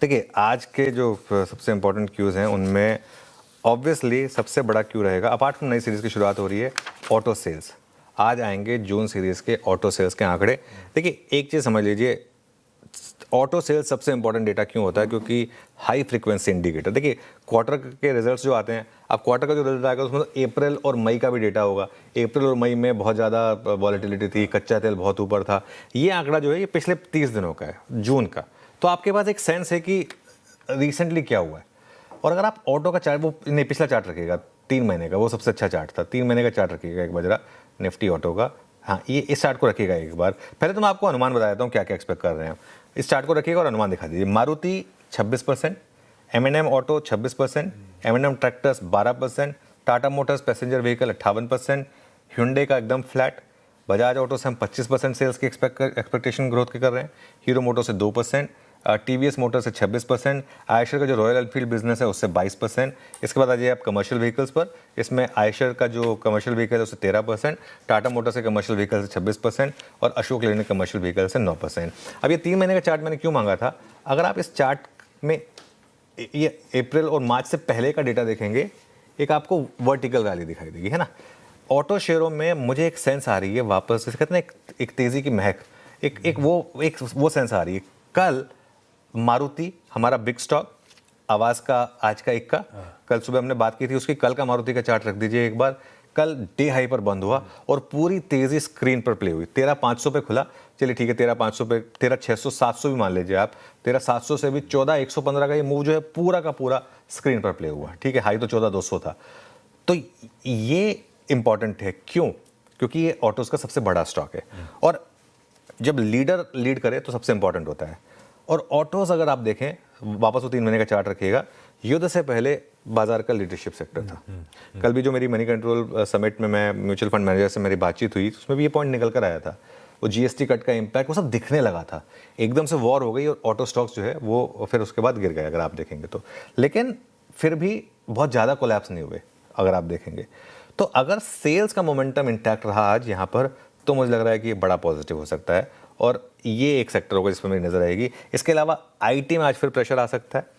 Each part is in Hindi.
देखिए आज के जो सबसे इम्पोर्टेंट क्यूज़ हैं उनमें ऑब्वियसली सबसे बड़ा क्यू रहेगा, अपार्ट फ्रॉम नई सीरीज़ की शुरुआत हो रही है, ऑटो सेल्स। आज आएंगे जून सीरीज़ के ऑटो सेल्स के आंकड़े। देखिए एक चीज़ समझ लीजिए, ऑटो सेल्स सबसे इंपॉर्टेंट डेटा क्यों होता है? क्योंकि हाई फ्रीक्वेंसी इंडिकेटर। देखिए क्वार्टर के रिजल्ट्स जो आते हैं, अब क्वार्टर का जो रिजल्ट आएगा उसमें तो अप्रैल और मई का भी डेटा होगा। अप्रैल और मई में बहुत ज़्यादा वॉलेटिलिटी थी, कच्चा तेल बहुत ऊपर था। ये आंकड़ा जो है ये पिछले 30 दिनों का है, जून का। तो आपके पास एक सेंस है कि रिसेंटली क्या हुआ है। और अगर आप ऑटो का चार्ट, वो नहीं पिछला चार्ट रखिएगा 3 महीने का, वो सबसे अच्छा चार्ट था। 3 महीने का चार्ट रखिएगा एक बार जरा, निफ्टी ऑटो का। हाँ, ये इस चार्ट को रखिएगा एक बार। पहले तो मैं आपको अनुमान बता देता हूँ क्या क्या एक्सपेक्ट कर रहे हैं। इस चार्ट को रखिएगा और अनुमान दिखा दीजिए। Maruti 26%, M&M auto 26%, M&M tractors 12%, Tata Motors passenger vehicle 58%, hyundai का एकदम फ्लैट। बजाज ऑटो से हम 25% सेल्स की एक्सपेक्टेशन ग्रोथ के कर रहे हैं। हीरो मोटो से 2%, टीवीएस मोटर से 26%, आयशर का जो रॉयल एनफील्ड बिजनेस है उससे 22%। इसके बाद आ जाइए आप कमर्शियल व्हीकल्स पर। इसमें आयशर का जो कमर्शियल व्हीकल है उससे 13%, टाटा मोटर्स के कमर्शियल व्हीकल से 26% और अशोक लेलैंड कमर्शियल व्हीकल से 9%। अब ये 3 महीने का चार्ट मैंने क्यों मांगा था? अगर आप इस चार्ट में ये अप्रैल और मार्च से पहले का डेटा देखेंगे, एक आपको वर्टिकल रैली दिखाई देगी, है ना। ऑटो शेयरों में मुझे एक सेंस आ रही है वापस, जैसे कहते हैं एक तेज़ी की महक, एक वो सेंस आ रही है। कल मारुति हमारा बिग स्टॉक, आवाज़ का आज का एक का, कल सुबह हमने बात की थी उसकी, कल का मारुति का चार्ट रख दीजिए एक बार। कल डे हाई पर बंद हुआ और पूरी तेज़ी स्क्रीन पर प्ले हुई। 13,500 पे खुला, चलिए ठीक है 13,500 पे, 13,600 700 भी मान लीजिए आप। 13,700 से भी 14,115 का ये मूव जो है पूरा का पूरा स्क्रीन पर प्ले हुआ, ठीक है। हाई तो 14,200 था। तो ये इंपॉर्टेंट है, क्यों? क्योंकि ये ऑटोज़ का सबसे बड़ा स्टॉक है और जब लीडर लीड करे तो सबसे इंपॉर्टेंट होता है। और ऑटोज़ अगर आप देखें, वापस वो 3 महीने का चार्ट रखिएगा, युद्ध से पहले बाजार का लीडरशिप सेक्टर था। कल भी जो मेरी मनी कंट्रोल समिट में मैं म्यूचुअल फंड मैनेजर से मेरी बातचीत हुई, उसमें भी ये पॉइंट निकल कर आया था। वो जीएसटी कट का इम्पैक्ट वो सब दिखने लगा था। एकदम से वॉर हो गई और ऑटो स्टॉक्स जो है वो फिर उसके बाद गिर गए अगर आप देखेंगे तो। लेकिन फिर भी बहुत ज़्यादा कोलैप्स नहीं हुए अगर आप देखेंगे तो। अगर सेल्स का मोमेंटम इंटैक्ट रहा आज यहाँ पर, तो मुझे लग रहा है कि ये बड़ा पॉजिटिव हो सकता है और ये एक सेक्टर होगा जिस पर मेरी नज़र आएगी। इसके अलावा आईटी में आज फिर प्रेशर आ सकता है।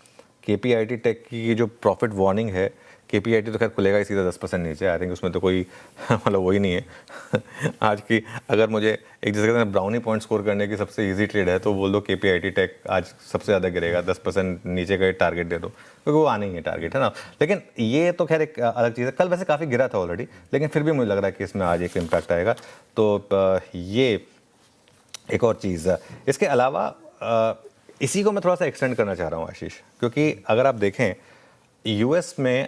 केपीआईटी टेक की जो प्रॉफिट वार्निंग है, केपीआईटी तो खैर खुलेगा ही सीधा 10% नीचे। आई थिंक उसमें तो कोई मतलब वही नहीं है आज की। अगर मुझे एक जैसे कहते हैं ब्राउनी पॉइंट स्कोर करने की सबसे इजी ट्रेड है तो बोल दो केपीआईटी टेक आज सबसे ज़्यादा गिरेगा, 10% नीचे का टारगेट दे दो, क्योंकि वो आने ही है टारगेट, है ना। लेकिन ये तो खैर एक अलग चीज़ है। कल वैसे काफ़ी गिरा था ऑलरेडी, लेकिन फिर भी मुझे लग रहा है कि इसमें आज एक इम्पैक्ट आएगा। तो ये एक और चीज़ है। इसके अलावा इसी को मैं थोड़ा सा एक्सटेंड करना चाह रहा हूँ आशीष, क्योंकि अगर आप देखें यूएस में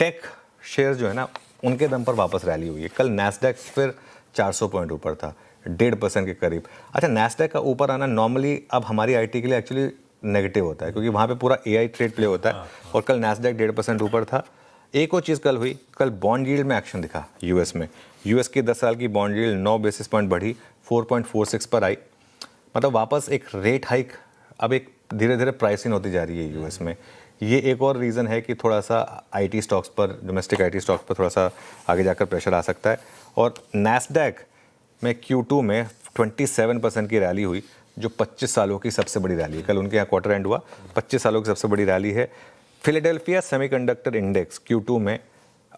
टेक शेयर्स जो है ना उनके दम पर वापस रैली हुई है। कल नैस्डैक फिर 400 पॉइंट ऊपर था, 1.5% के करीब। अच्छा, नैस्डैक का ऊपर आना नॉर्मली अब हमारी आईटी के लिए एक्चुअली नेगेटिव होता है, क्योंकि वहाँ पे पूरा एआई ट्रेड प्ले होता है और कल नैस्डैक 1.5% ऊपर था। एक और चीज़ कल हुई, कल बॉन्ड यील्ड में एक्शन दिखा यूएस में। यूएस की 10 साल की बॉन्ड यील्ड 9 बेसिस पॉइंट बढ़ी, 4.46 पर आई। मतलब वापस एक रेट हाइक अब एक धीरे धीरे प्राइसिंग होती जा रही है यूएस में। ये एक और रीज़न है कि थोड़ा सा आईटी स्टॉक्स पर, डोमेस्टिक आईटी स्टॉक्स पर थोड़ा सा आगे जाकर प्रेशर आ सकता है। और नैस्डैक में Q2 में 27% की रैली हुई, जो 25 सालों की सबसे बड़ी रैली है। कल उनके यहाँ क्वार्टर एंड हुआ, 25 सालों की सबसे बड़ी रैली है। फिलाडेल्फिया सेमीकंडक्टर इंडेक्स Q2 में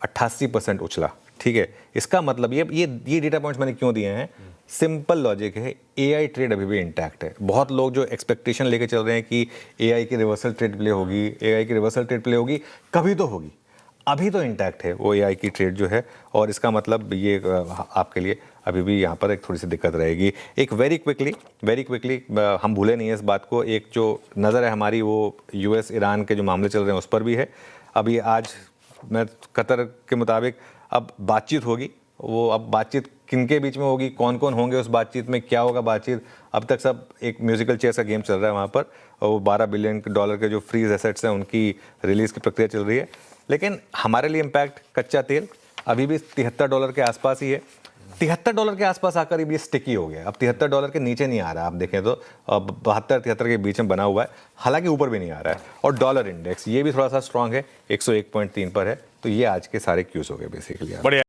88% उछला, ठीक है। इसका मतलब ये डेटा पॉइंट्स मैंने क्यों दिए हैं? सिंपल लॉजिक है, एआई ट्रेड अभी भी इंटैक्ट है। बहुत लोग जो एक्सपेक्टेशन लेके चल रहे हैं कि एआई की रिवर्सल ट्रेड प्ले होगी, एआई की रिवर्सल ट्रेड प्ले होगी, कभी तो होगी, अभी तो इंटैक्ट है वो एआई की ट्रेड जो है। और इसका मतलब ये आपके लिए अभी भी यहाँ पर एक थोड़ी सी दिक्कत रहेगी। एक वेरी क्विकली हम भूले नहीं है इस बात को, एक जो नज़र है हमारी वो यूएस ईरान के जो मामले चल रहे हैं उस पर भी है। अभी आज मैं कतर के मुताबिक अब बातचीत होगी, वो अब बातचीत किनके बीच में होगी, कौन कौन होंगे उस बातचीत में, क्या होगा बातचीत, अब तक सब एक म्यूजिकल चेयर्स का गेम चल रहा है वहाँ पर। और वो $12 बिलियन के जो फ्रीज एसेट्स हैं उनकी रिलीज़ की प्रक्रिया चल रही है। लेकिन हमारे लिए इम्पैक्ट कच्चा तेल अभी भी $73 के आसपास ही है। $73 के आसपास आकर ये स्टिकी हो गया, अब $73 के नीचे नहीं आ रहा है। आप देखें तो 72-73 के बीच में बना हुआ है, हालांकि ऊपर भी नहीं आ रहा है। और डॉलर इंडेक्स ये भी थोड़ा सा स्ट्रांग है, 101.3 पर है। तो ये आज के सारे क्यूज हो गए बेसिकली।